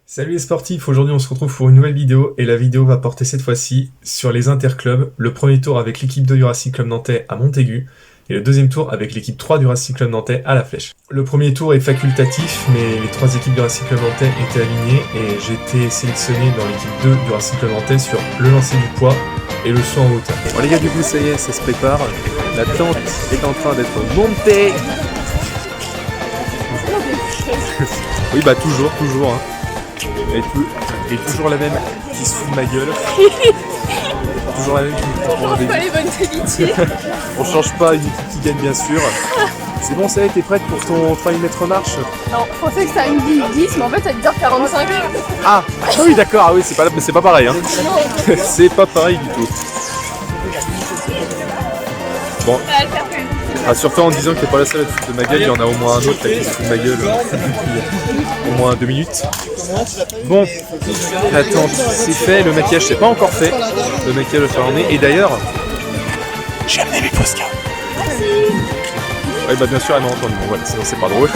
Salut les sportifs, aujourd'hui on se retrouve pour une nouvelle vidéo et la vidéo va porter cette fois-ci sur les interclubs. Le premier tour avec l'équipe 2 du Racing Club Nantais à Montaigu et le deuxième tour avec l'équipe 3 du Racing Club Nantais à La Flèche. Le premier tour est facultatif mais les trois équipes du Racing Club Nantais étaient alignées et j'ai été sélectionné dans l'équipe 2 du Racing Club Nantais sur le lancer du poids et le saut en hauteur. Bon les gars, du coup ça y est, ça se prépare. La tente est en train d'être montée. Oui bah toujours hein. Et toujours la même qui se fout de ma gueule. Toujours la même qui me prend des... Pas les bonnes qualités. On change pas, une équipe qui gagne bien sûr. C'est bon, ça y est, t'es prête pour ton 3000 mètres marche? Non, je pensais que ça me dit 10, mais en fait ça veut dire 45. Ah oui d'accord, ah oui c'est pas pareil hein. Non, C'est pas pareil du tout. Bon. ça va le faire quand même. Rassure-toi en disant que t'es pas la seule à te foutre de ma gueule, il y en a au moins un autre là, qui se fout de ma gueule depuis au moins 2 minutes. Bon, attends, c'est fait, le maquillage c'est pas encore fait. Le maquillage va faire en nez. Et d'ailleurs, j'ai amené mes Posca. Ouais bah bien sûr elle m'a entendu, bon voilà, sinon c'est pas drôle.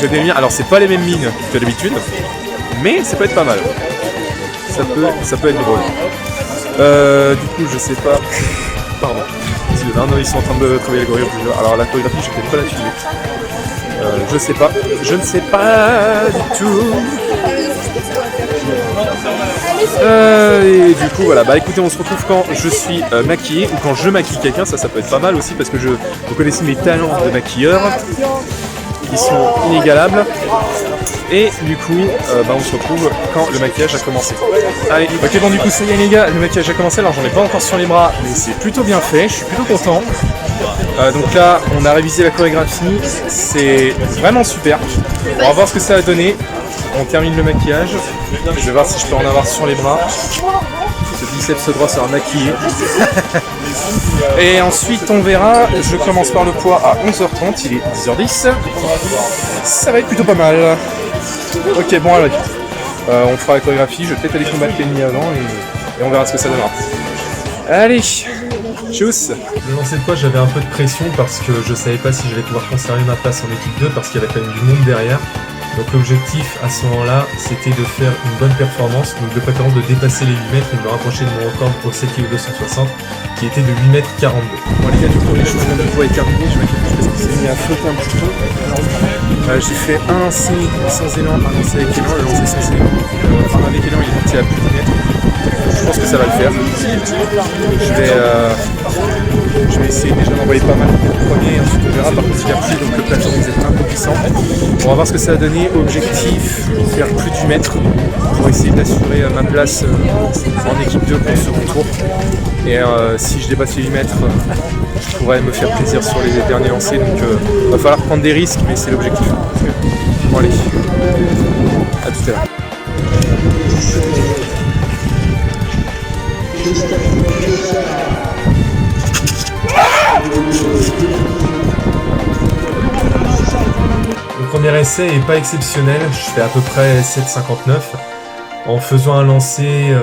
J'ai des miens, alors c'est pas les mêmes mines que d'habitude, mais ça peut être pas mal. Ça peut être drôle. Du coup je sais pas. Pardon. Non, ils sont en train de travailler la chorégraphie. Alors la chorégraphie, je ne peux pas la suivre. Je ne sais pas du tout. Et du coup, voilà. Bah écoutez, on se retrouve quand je suis maquillé ou quand je maquille quelqu'un. Ça peut être pas mal aussi parce que vous connaissez mes talents de maquilleur qui sont inégalables. Et du coup, on se retrouve quand le maquillage a commencé. Allez, ok bon du coup ça y est les gars, le maquillage a commencé, alors j'en ai pas encore sur les bras, mais c'est plutôt bien fait, je suis plutôt content. Donc là, on a révisé la chorégraphie, c'est vraiment super. On va voir ce que ça va donner. On termine le maquillage, je vais voir si je peux en avoir sur les bras. Ce biceps droit sera maquillé. Et ensuite on verra, je commence par le poids à 11h30, il est 10h10. Ça va être plutôt pas mal. Ok bon allez, on fera la chorégraphie, je vais peut-être aller combattre l'ennemi avant et on verra ce que ça donnera. Allez, tchuss. Le lancer de poids j'avais un peu de pression parce que je savais pas si j'allais pouvoir conserver ma place en équipe 2 parce qu'il y avait quand même du monde derrière. Donc l'objectif à ce moment-là, c'était de faire une bonne performance, donc de préférence de dépasser les 8 mètres et de me rapprocher de mon record au 7 kg 260 qui était de 8 mètres 42. Bon les gars, du coup l'échauffement du poids est terminé, je m'inquiète plus parce qu'il s'est mis à flotter un petit peu. J'ai fait un lancer sans élan, un lancer avec élan, le lancer sans élan. Enfin avec élan il est parti à plus de mètres. Je pense que ça va le faire. Je vais essayer déjà d'envoyer pas mal de premiers, ensuite on verra par contre il y a plus donc le plateau vous êtes un peu puissant. On va voir ce que ça va donner. Objectif, faire plus du mètre pour essayer d'assurer ma place en équipe 2 pour le second tour. Et si je dépasse les 8 mètres, je pourrais me faire plaisir sur les derniers lancers. Donc il va falloir prendre des risques, mais c'est l'objectif. Bon allez, à tout à l'heure. Le premier essai est pas exceptionnel, je fais à peu près 7,59 en faisant un lancer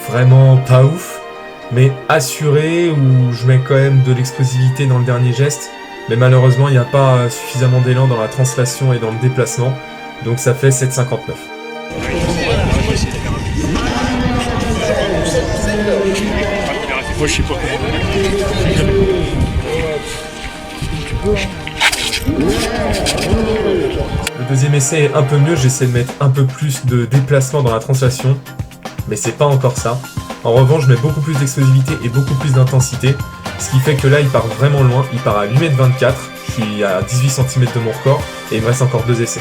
vraiment pas ouf, mais assuré où je mets quand même de l'explosivité dans le dernier geste, mais malheureusement il n'y a pas suffisamment d'élan dans la translation et dans le déplacement, donc ça fait 7,59. Moi je sais pas Le deuxième essai est un peu mieux, j'essaie de mettre un peu plus de déplacement dans la translation, mais c'est pas encore ça. En revanche, je mets beaucoup plus d'explosivité et beaucoup plus d'intensité, ce qui fait que là il part vraiment loin, il part à 8,24 m, je suis à 18 cm de mon record, et il me reste encore 2 essais.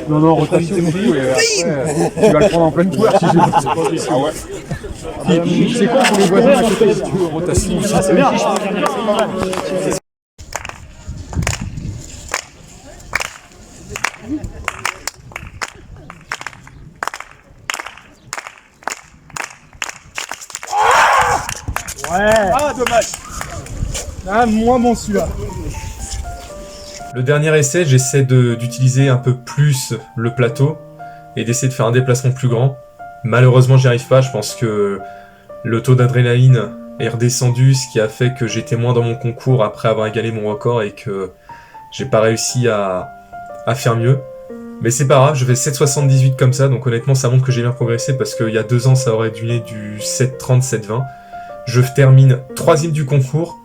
Non, rotation, c'est mon fou, et après, tu vas le prendre en pleine poire si j'ai pas position. Ah ouais. C'est quoi pour les voisins à côté si tu veux, rotation, c'est bien. Ouais. Ah, dommage. Ah, moi, mon celui-là. Le dernier essai, j'essaie d'utiliser un peu plus le plateau et d'essayer de faire un déplacement plus grand. Malheureusement, j'y arrive pas. Je pense que le taux d'adrénaline est redescendu, ce qui a fait que j'étais moins dans mon concours après avoir égalé mon record et que j'ai pas réussi à faire mieux. Mais c'est pas grave, je fais 7,78 comme ça, donc honnêtement ça montre que j'ai bien progressé parce qu'il y a 2 ans ça aurait dû être du 7,30, 7,20. Je termine 3ème du concours,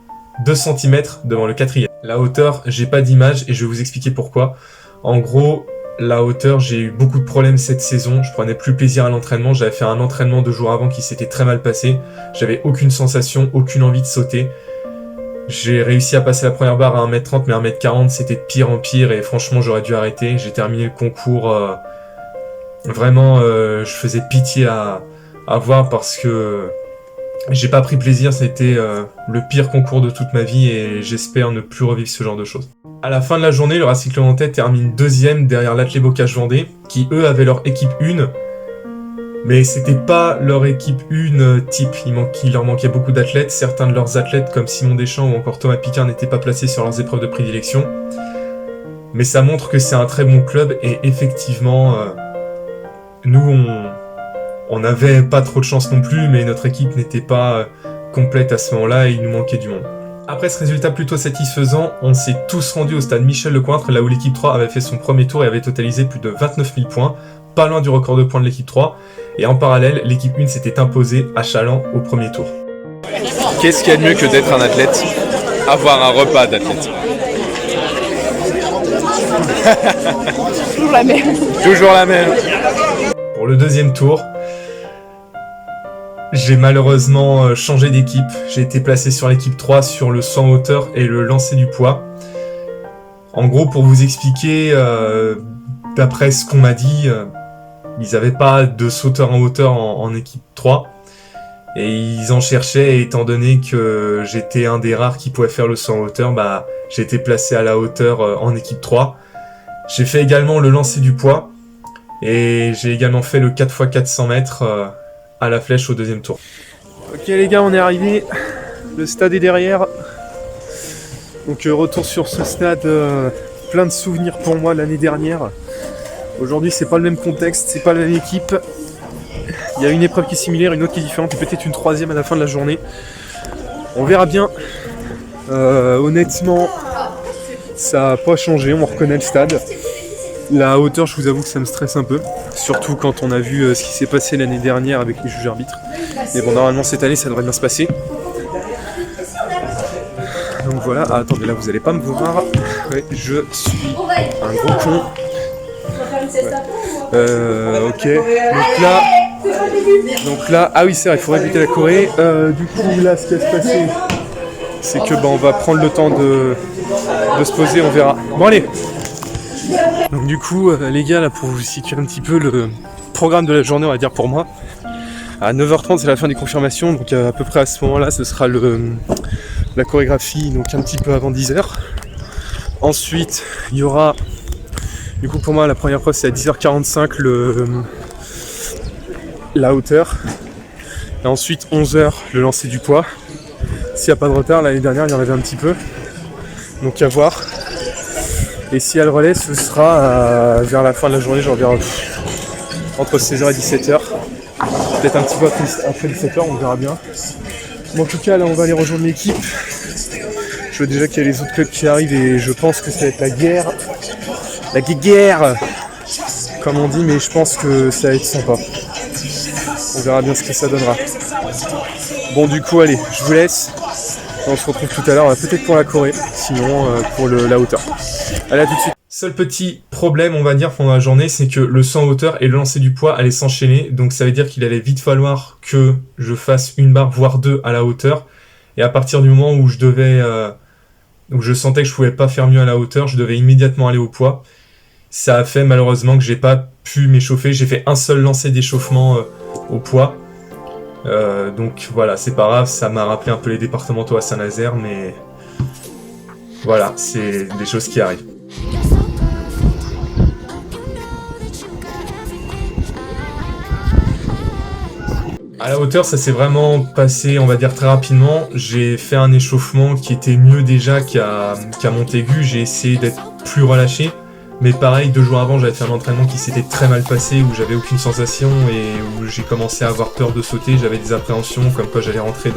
2 cm devant le 4ème. La hauteur, j'ai pas d'image et je vais vous expliquer pourquoi. En gros, la hauteur, j'ai eu beaucoup de problèmes cette saison, je prenais plus plaisir à l'entraînement, j'avais fait un entraînement 2 jours avant qui s'était très mal passé, j'avais aucune sensation, aucune envie de sauter. J'ai réussi à passer la première barre à 1m30, mais 1m40, c'était de pire en pire, et franchement, j'aurais dû arrêter. J'ai terminé le concours, vraiment, je faisais pitié à voir parce que j'ai pas pris plaisir, c'était le pire concours de toute ma vie, et j'espère ne plus revivre ce genre de choses. À la fin de la journée, le Racing Club Nantais termine 2ème derrière l'Athlé Bocage Vendée, qui eux avaient leur équipe 1, mais c'était pas leur équipe 1 type, il leur manquait beaucoup d'athlètes, certains de leurs athlètes comme Simon Deschamps ou encore Thomas Picard n'étaient pas placés sur leurs épreuves de prédilection. Mais ça montre que c'est un très bon club et effectivement, nous on n'avait pas trop de chance non plus, mais notre équipe n'était pas complète à ce moment-là et il nous manquait du monde. Après ce résultat plutôt satisfaisant, on s'est tous rendus au stade Michel-Lecointre, là où l'équipe 3 avait fait son premier tour et avait totalisé plus de 29 000 points, pas loin du record de points de l'équipe 3. Et en parallèle, l'équipe 1 s'était imposée à Chaland au premier tour. Qu'est-ce qu'il y a de mieux que d'être un athlète? Avoir un repas d'athlète. Toujours la même. Toujours la même. Pour le 2e tour, j'ai malheureusement changé d'équipe. J'ai été placé sur l'équipe 3 sur le saut en hauteur et le lancer du poids. En gros, pour vous expliquer, d'après ce qu'on m'a dit, ils n'avaient pas de sauteur en hauteur en équipe 3. Et ils en cherchaient, et étant donné que j'étais un des rares qui pouvait faire le saut en hauteur, j'ai été placé à la hauteur en équipe 3. J'ai fait également le lancer du poids. Et j'ai également fait le 4x400 mètres à la flèche au 2e tour. Ok les gars, on est arrivés. Le stade est derrière. Donc retour sur ce stade, plein de souvenirs pour moi l'année dernière. Aujourd'hui c'est pas le même contexte, c'est pas la même équipe. Il y a une épreuve qui est similaire, une autre qui est différente et peut-être une 3ème à la fin de la journée. On verra bien. Honnêtement, ça n'a pas changé, on reconnaît le stade. La hauteur, je vous avoue que ça me stresse un peu. Surtout quand on a vu ce qui s'est passé l'année dernière avec les juges arbitres. Mais bon, normalement cette année ça devrait bien se passer. Donc voilà, attendez, là vous allez pas me voir. Ouais, je suis un gros con. Ok, donc là, ah oui c'est vrai, il faut répéter la Corée. Du coup là ce qui va se passer, c'est que on va prendre le temps de se poser, on verra. Bon allez. Donc du coup les gars, là pour vous situer un petit peu le programme de la journée, on va dire pour moi. À 9h30 c'est la fin des confirmations, donc à peu près à ce moment là ce sera la chorégraphie, donc un petit peu avant 10h. Ensuite il y aura, du coup pour moi la première preuve c'est à 10h45 la hauteur. Et ensuite 11h le lancer du poids. S'il n'y a pas de retard, l'année dernière il y en avait un petit peu. Donc à voir. Et si elle relais, ce sera vers la fin de la journée, genre entre 16h et 17h. Peut-être un petit peu après 17h, on verra bien. Mais en tout cas là on va aller rejoindre l'équipe. Je vois déjà qu'il y a les autres clubs qui arrivent et je pense que ça va être la guerre. La guerre comme on dit, mais je pense que ça va être sympa. On verra bien ce que ça donnera. Bon du coup allez, je vous laisse. On se retrouve tout à l'heure, peut-être pour la Corée, sinon pour la hauteur. Allez, à tout de suite. Seul petit problème, on va dire, pendant la journée, c'est que le saut en hauteur et le lancer du poids allaient s'enchaîner. Donc ça veut dire qu'il allait vite falloir que je fasse une barre, voire 2 à la hauteur. Et à partir du moment où où je sentais que je pouvais pas faire mieux à la hauteur, je devais immédiatement aller au poids. Ça a fait malheureusement que j'ai pas pu m'échauffer. J'ai fait un seul lancer d'échauffement au poids. Donc voilà, c'est pas grave, ça m'a rappelé un peu les départementaux à Saint-Nazaire, mais voilà, c'est des choses qui arrivent. À la hauteur, ça s'est vraiment passé, on va dire, très rapidement. J'ai fait un échauffement qui était mieux déjà qu'à Montaigu. J'ai essayé d'être plus relâché. Mais pareil, 2 jours avant, j'avais fait un entraînement qui s'était très mal passé, où j'avais aucune sensation et où j'ai commencé à avoir peur de sauter. J'avais des appréhensions comme quoi j'allais rentrer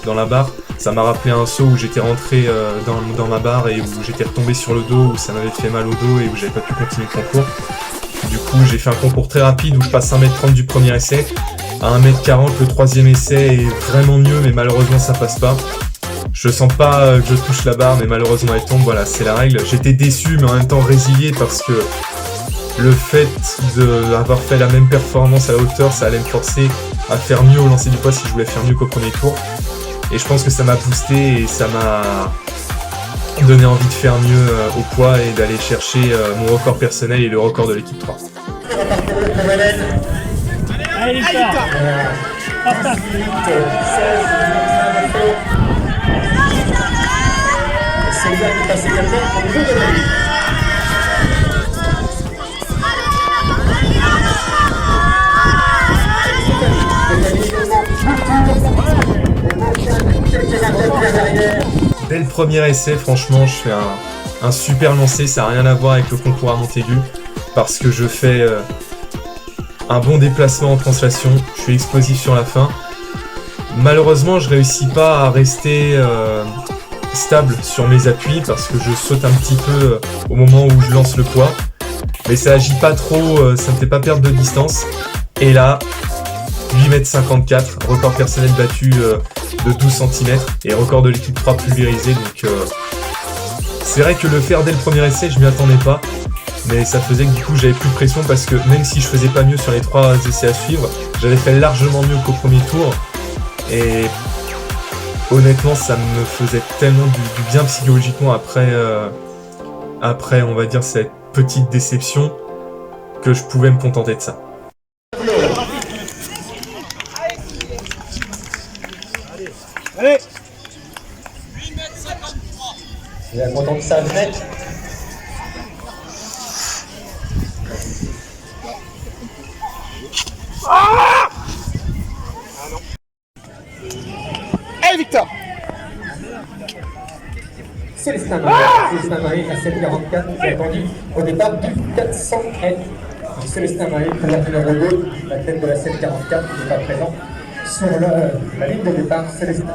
dans la barre. Ça m'a rappelé un saut où j'étais rentré dans ma barre et où j'étais retombé sur le dos, où ça m'avait fait mal au dos et où j'avais pas pu continuer le concours. Du coup, j'ai fait un concours très rapide où je passe 1m30 du premier essai. À 1m40, le 3e essai est vraiment mieux, mais malheureusement ça passe pas. Je sens pas que je touche la barre, mais malheureusement elle tombe, voilà, c'est la règle. J'étais déçu, mais en même temps résilié parce que le fait d'avoir fait la même performance à la hauteur, ça allait me forcer à faire mieux au lancer du poids si je voulais faire mieux qu'au premier tour. Et je pense que ça m'a boosté et ça m'a donné envie de faire mieux au poids et d'aller chercher mon record personnel et le record de l'équipe 3. Allez, Victor. Dès le premier essai, franchement, je fais un super lancer, ça n'a rien à voir avec le concours à Montaigu, parce que je fais un bon déplacement en translation, je suis explosif sur la fin. Malheureusement, je réussis pas à rester stable sur mes appuis parce que je saute un petit peu au moment où je lance le poids. Mais ça agit pas trop, ça me fait pas perdre de distance. Et là, 8,54 m, record personnel battu de 12 cm et record de l'équipe 3 pulvérisé. Donc c'est vrai que le faire dès le premier essai, je m'y attendais pas. Mais ça faisait que du coup j'avais plus de pression parce que même si je faisais pas mieux sur les 3 essais à suivre, j'avais fait largement mieux qu'au premier tour. Et honnêtement, ça me faisait tellement du bien psychologiquement après, on va dire, cette petite déception, que je pouvais me contenter de ça. Allez. Il est content de ça, net. Allez, Victor. Célestin Maé à 7,44, vous avez attendu au départ du 400 m. Célestin Maé, présent numéro 2, la tête de la 7,44, qui n'est pas présent sur la ligne de départ. Célestin.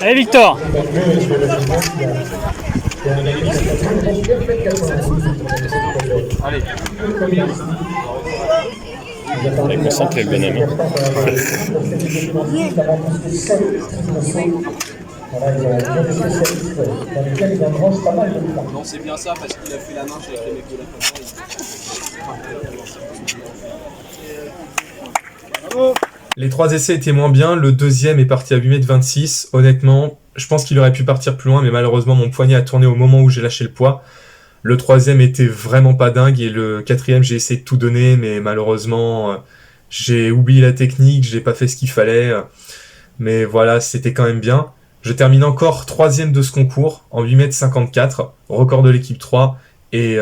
Allez, Victor. Allez. On est concentré, le bonhomme. Non, c'est bien ça parce qu'il a fait la marche avec les mecs de la famille. Les 3 essais étaient moins bien, le deuxième est parti à 8,26 m. Honnêtement, je pense qu'il aurait pu partir plus loin, mais malheureusement mon poignet a tourné au moment où j'ai lâché le poids. Le 3e était vraiment pas dingue et le 4e j'ai essayé de tout donner, mais malheureusement j'ai oublié la technique, j'ai pas fait ce qu'il fallait. Mais voilà, c'était quand même bien. Je termine encore 3e de ce concours en 8,54 m, record de l'équipe 3 et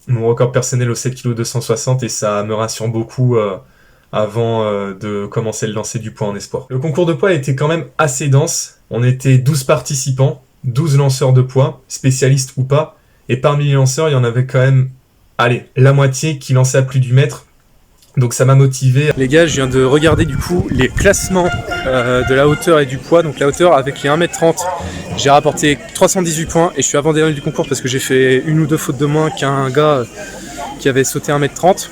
mon record personnel au 7 kg 260 et ça me rassure beaucoup avant de commencer le lancer du poids en espoir. Le concours de poids était quand même assez dense. On était 12 participants, 12 lanceurs de poids, spécialistes ou pas. Et parmi les lanceurs, il y en avait quand même, allez, la moitié qui lançait à plus du mètre. Donc ça m'a motivé. Les gars, je viens de regarder du coup les classements de la hauteur et du poids. Donc la hauteur avec les 1m30, j'ai rapporté 318 points et je suis avant-dernier du concours parce que j'ai fait une ou deux fautes de moins qu'un gars qui avait sauté 1m30.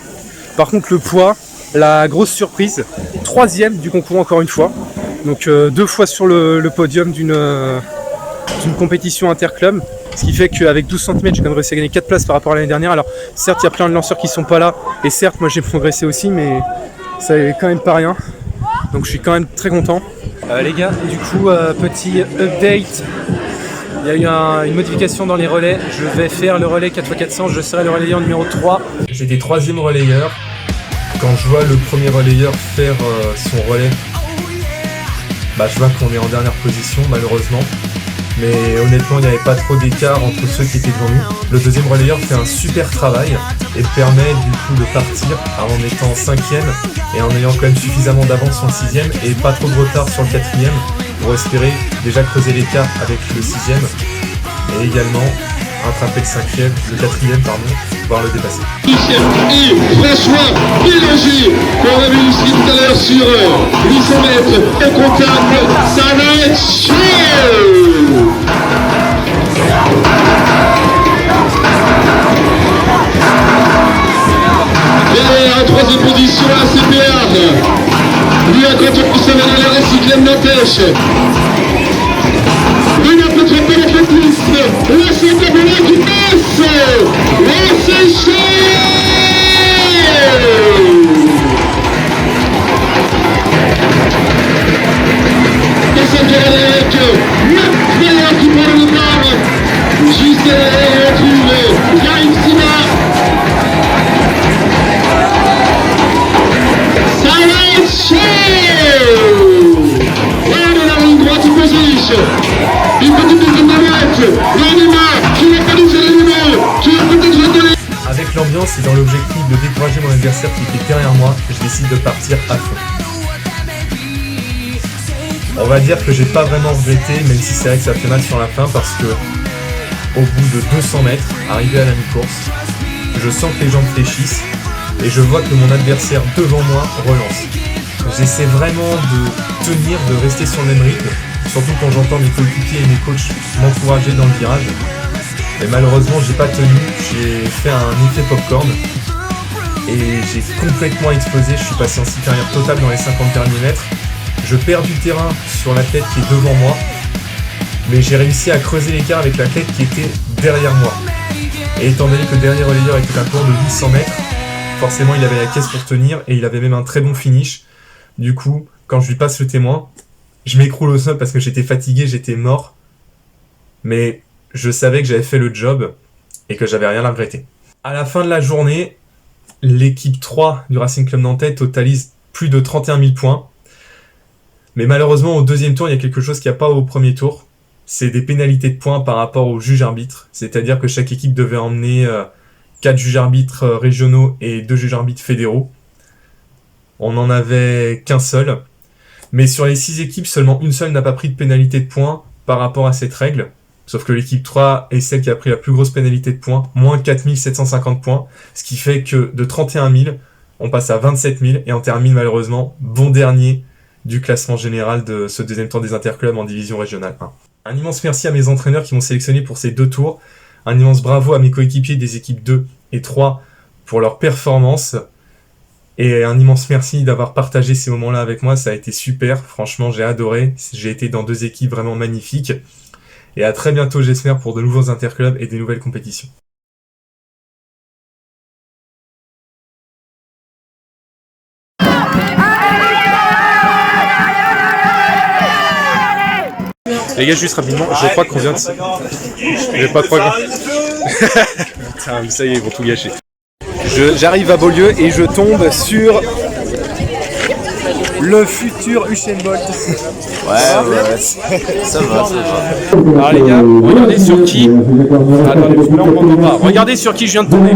Par contre le poids, la grosse surprise, 3e du concours encore une fois. Donc 2 fois sur le podium d'une compétition interclub. Ce qui fait qu'avec 12 cm, j'ai quand même réussi à gagner 4 places par rapport à l'année dernière. Alors certes, il y a plein de lanceurs qui sont pas là. Et certes, moi j'ai progressé aussi, mais ça est quand même pas rien. Donc je suis quand même très content. Les gars, du coup, petit update. Il y a eu une modification dans les relais. Je vais faire le relais 4x400. Je serai le relayeur numéro 3. J'étais 3e relayeur. Quand je vois le premier relayeur faire son relais, je vois qu'on est en dernière position malheureusement. Mais honnêtement, il n'y avait pas trop d'écart entre ceux qui étaient devant nous. Le deuxième relayeur fait un super travail et permet du coup de partir en étant 5e et en ayant quand même suffisamment d'avance sur le 6e et pas trop de retard sur le 4e pour espérer déjà creuser l'écart avec le 6ème et également rattraper le 5ème, le 4ème pardon, voire le dépasser. Et François Bélanger, qu'on a vu ici tout à l'heure sur 800 mètres, et contact, ça va être chaud. Et en troisième position, la CPR. Lui a quand ça va dans les recyclés de Nantes. Il a peut-être pas l'athlétisme. Là, c'est Gabriel qui passe. Là, c'est chaud. Et c'est Gabriel qui prend le départ. Juste derrière, on retrouve Yarim Sima. Ça va être chaud. Là, on est dans une droite position. Une petite deuxième manette. L'anima qui n'est pas du phénomène, qui est peut-être donné. Avec l'ambiance et dans l'objectif de décourager mon adversaire qui était derrière moi, je décide de partir à fond. On va dire que j'ai pas vraiment regretté, même si c'est vrai que ça fait mal sur la fin, parce que au bout de 200 mètres, arrivé à la mi-course, je sens que les jambes fléchissent et je vois que mon adversaire devant moi relance. J'essaie vraiment de tenir, de rester sur le même rythme, surtout quand j'entends mes coéquipiers et mes coachs m'encourager dans le virage. Mais malheureusement, j'ai pas tenu, j'ai fait un effet popcorn et j'ai complètement explosé. Je suis passé en supérieur total dans les 50 derniers mètres. Je perds du terrain sur l'athlète qui est devant moi, mais j'ai réussi à creuser l'écart avec l'athlète qui était derrière moi. Et étant donné que le dernier relayeur était un cours de 800 mètres, forcément il avait la caisse pour tenir et il avait même un très bon finish. Du coup, quand je lui passe le témoin, je m'écroule au sol parce que j'étais fatigué, j'étais mort. Mais je savais que j'avais fait le job et que j'avais rien à regretter. À la fin de la journée, l'équipe 3 du Racing Club Nantais totalise plus de 31 000 points. Mais malheureusement, au deuxième tour, il y a quelque chose qu'il n'y a pas au premier tour. C'est des pénalités de points par rapport aux juges arbitres. C'est-à-dire que chaque équipe devait emmener 4 juges arbitres régionaux et 2 juges arbitres fédéraux. On n'en avait qu'un seul. Mais sur les 6 équipes, seulement une seule n'a pas pris de pénalité de points par rapport à cette règle. Sauf que l'équipe 3 est celle qui a pris la plus grosse pénalité de points, moins 4 750 points. Ce qui fait que de 31 000, on passe à 27 000 et on termine malheureusement bon dernier du classement général de ce deuxième tour des interclubs en division régionale 1. Un immense merci à mes entraîneurs qui m'ont sélectionné pour ces 2 tours. Un immense bravo à mes coéquipiers des équipes 2 et 3 pour leur performance. Et un immense merci d'avoir partagé ces moments-là avec moi. Ça a été super. Franchement, j'ai adoré. J'ai été dans 2 équipes vraiment magnifiques. Et à très bientôt, j'espère, pour de nouveaux interclubs et des nouvelles compétitions. Les gars, juste rapidement, je crois qu'on vient de... J'ai pas trop... Putain, ça y est, ils vont tout gâcher. J'arrive à Beaulieu et je tombe sur... le futur Usain Bolt. Ouais, ça va. Alors les gars, regardez sur qui... Attendez, parce que là on m'entend pas. Regardez sur qui je viens de tomber.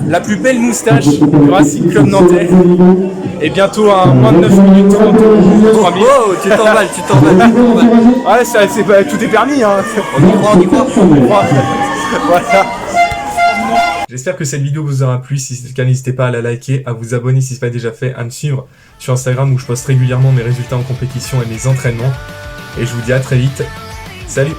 La plus belle moustache du Racing Club Nantais. Et bientôt à moins de 9 minutes 30 ou 3000. Oh, tu t'emballes. Ouais, tout est permis, hein. On y croit. Voilà. J'espère que cette vidéo vous aura plu. Si c'est le cas, n'hésitez pas à la liker, à vous abonner si ce n'est pas déjà fait, à me suivre sur Instagram où je poste régulièrement mes résultats en compétition et mes entraînements. Et je vous dis à très vite. Salut!